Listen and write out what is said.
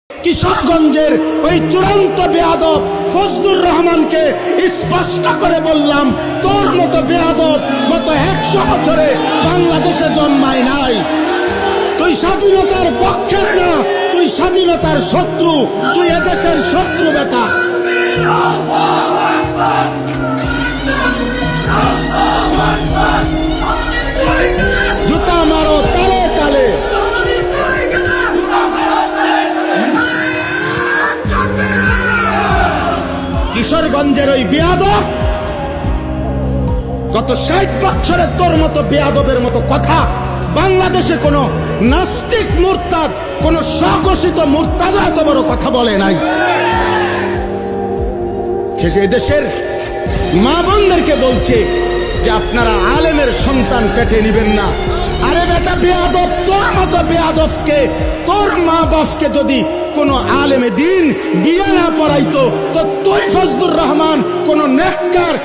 কিশোরগঞ্জের ওই চূড়ান্ত বেয়াদব ফজলুর রহমানকে স্পষ্ট করে বললাম, তোর মতো বেয়াদব গত 100 বছরে বাংলাদেশে জন্মায় নাই। তুই স্বাধীনতার পক্ষের না, তুই স্বাধীনতার শত্রু, তুই এদেশের শত্রু বেটা। জুতা মারো তালে তালে। কিশোরগঞ্জের ওই বেয়াদব গত 60 বছরে তোর মতো বেয়াদবের মতো কথা বাংলাদেশে কোনো নাস্তিক মুরতাদ, কোন স্বঘোষিত মুরতাদ এত বড় কথা বলে নাই। শেষে দেশের মা বোনদেরকে বলছে যে আপনারা আলেমের সন্তান পেটে নিবেন না। আরে বেটা বেয়াদব, তোর মতো বেয়াদবকে, তোর মা বাপকে যদি কোন আলেমে দিন বিয়ে না পড়াইতো তো তুই ফজলুর রহমান কোন নেককার